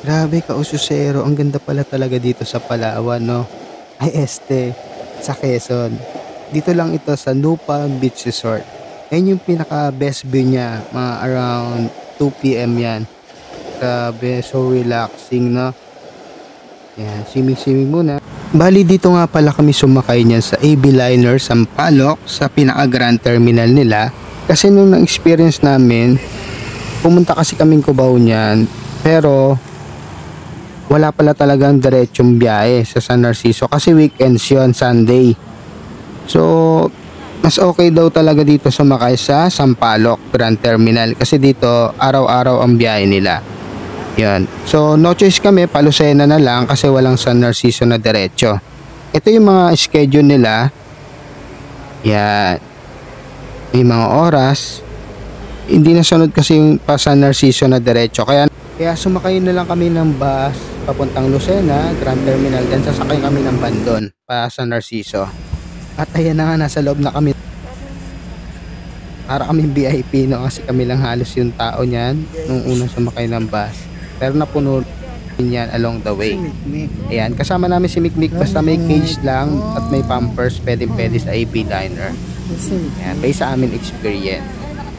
Grabe ka Ususero, ang ganda pala talaga dito sa Palawan, no? Ay sa Quezon. Dito lang ito sa Nupa Beach Resort. Yan yung pinaka best view niya, mga around 2 p.m. yan. Grabe, so relaxing, no? Yan, swimming-swimming muna. Bali dito nga pala kami sumakay niyan sa AB Liner Sampaloc sa pinaka Grand Terminal nila. Kasi nung na-experience namin, pumunta kasi kaming Cubao niyan, pero wala pala talagang diretsong biyahe sa San Narciso kasi weekends yon, Sunday. So, mas okay daw talaga dito sumakay sa Sampaloc Grand Terminal kasi dito araw-araw ang biyahe nila. Yan. So, no choice kami, Palusena na lang kasi walang San Narciso na diretso. Ito yung mga schedule nila. Yan. May mga oras. Hindi nasunod kasi yung pa San Narciso na diretso. Kaya sumakay na lang kami ng bus papuntang Lucena, Grand Terminal. Then sasakay kami ng Bandon pa San Narciso. At ayan na nga, nasa loob na kami. Para kami VIP, no? Kasi kami lang halos yung tao niyan nung unang sumakay ng bus. Pero napuno din yan along the way. Ayan, kasama namin si Mikmik. Basta may cage lang at may pampers, pwede sa AB Liner. Ayan, based sa amin experience.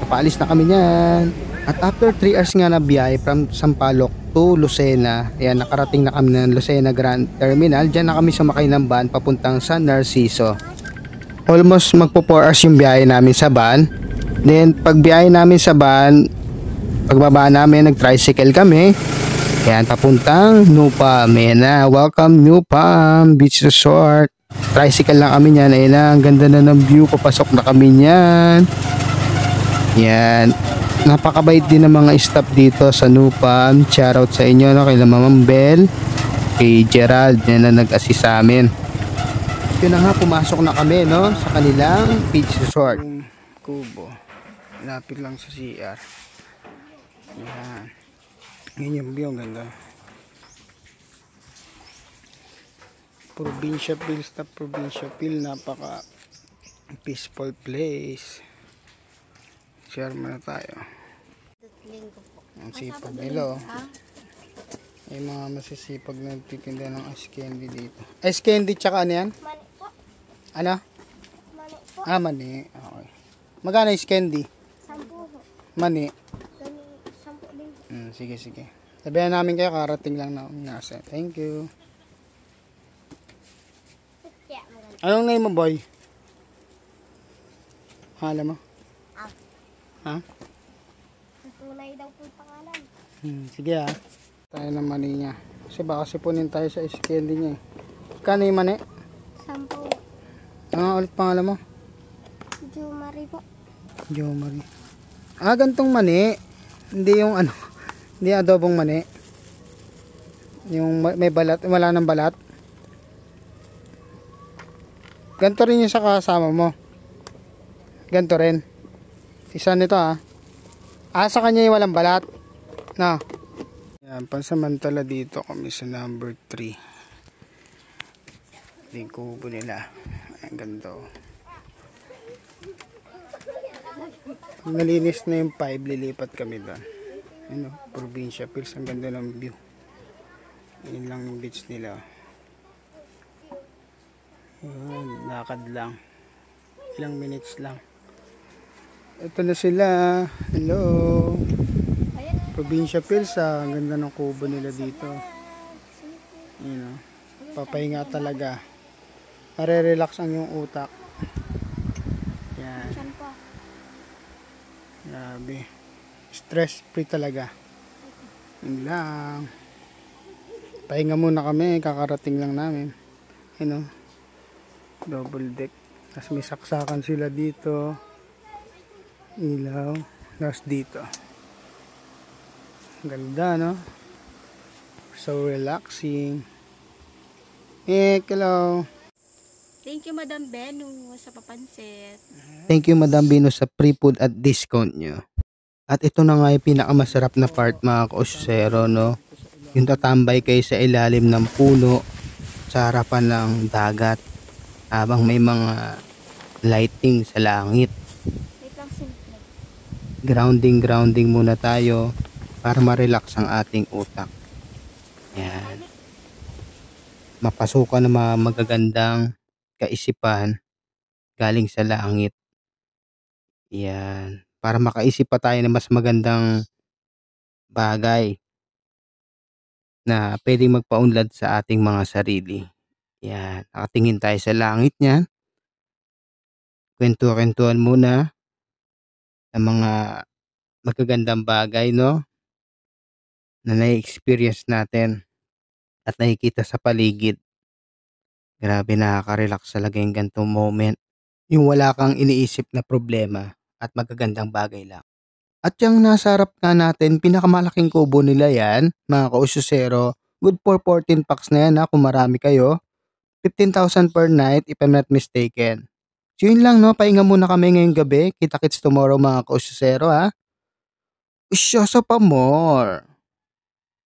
Napaalis na kami niyan. At after 3 hours nga na biyahe from Sampaloc to Lucena, ayan, nakarating na kami ng Lucena Grand Terminal. Diyan na kami sumakay ng van papuntang San Narciso. Almost magpo 4 hours yung biyahe namin sa van. Then pag biyahe namin sa van, pagbaba namin, nag-tricycle kami. Ayan, papuntang Nupa. Ayan na, welcome Nupa Beach Resort. Tricycle lang kami niyan. Ayan na, ang ganda na ng view. Papasok na kami niyan. Ayan. Napakabait din ng mga staff dito sa Nupa. Shoutout sa inyo, no? Kay Mamang Bell, kay Gerald na nag-assist sa amin. Yun na nga, pumasok na kami, no? Sa kanilang beach resort. Kubo. Lapit lang sa CR. Ayan. Ngayon yung view, ang ganda. Provincia Feel, stop Provincia Feel. Napaka peaceful place. Share muna tayo. Ang sipag nila, oh. May mga masisipag na titinda ng ice candy dito. Ice candy tsaka ano yan? Mani po. Ano? Mani po. Ah, mani. Okay. Magkano ice candy? 10 po. Mani. Gani, 10 din. Sige. Sabihan namin kayo, karating lang na nasa. Thank you. Yeah, maganda. Anong name mo, boy? Hala mo? Ha? Ang tunay daw po yung pangalan. Sige ha. Tayo ng mani niya. Kasi baka sipunin tayo sa ice candy niya eh. Kano yung mani? 10. Ano ulit pangalan mo? Jumari po. Jomari. Ah, gantong mani. Hindi yung ano. Hindi adobong mani. Yung may balat. Wala ng balat. Ganto rin yung sa kasama mo. Ganto rin. Isa nito ha. Ah, sa kanya yung walang balat. No. Yan, pansamantala dito kami sa number 3. Yung kubo nila. Ang ganda. Pag nalinis na yung 5, lilipat kami doon. Ano, Provincia Pills. Ang ganda ng view. Yun lang yung beach nila. Yan, lakad lang. Ilang minutes lang. Ito na sila. Hello. Provincia Pills. Ang ganda ng kubo nila dito. You know, papahinga talaga. Mare-relax ang yung utak. Yan. Saan po? Grabe. Stress free talaga. Yun lang. Pahinga muna kami. Kakarating lang namin. You know, double deck. Tapos may saksakan sila dito. Ilaw. Tapos dito. Ganda, no? So relaxing. Hello. Thank you, Madam Benu, sa papansit. Thank you, Madam Bino, sa free food at discount nyo. At ito na nga yung pinakamasarap na part, mga kausero, no? Yung tatambay kayo sa ilalim ng puno sa harapan ng dagat habang may mga lighting sa langit. Wait lang, simple. Grounding muna tayo para ma-relax ang ating utak. Yan. Mapasukan ng mga magagandang kaisipan galing sa langit. Yan. Para makaisip pa tayo ng mas magandang bagay na pwedeng magpaunlad sa ating mga sarili. Yan. Nakatingin tayo sa langit niyan. Kwentuhan muna ng mga magagandang bagay, no? Na na-experience natin at nakikita sa paligid. Grabe, nakaka-relax talaga yung ganitong moment. Yung wala kang iniisip na problema at magagandang bagay lang. At yung nasa harap nga natin, pinakamalaking kubo nila yan, mga kausyusero. Good for 14 packs na yan ha, kung marami kayo. 15,000 per night if I'm not mistaken. So yun lang, no, pahinga muna kami ngayong gabi. Kita-kits tomorrow mga kausyusero ha. Usyoso pa more.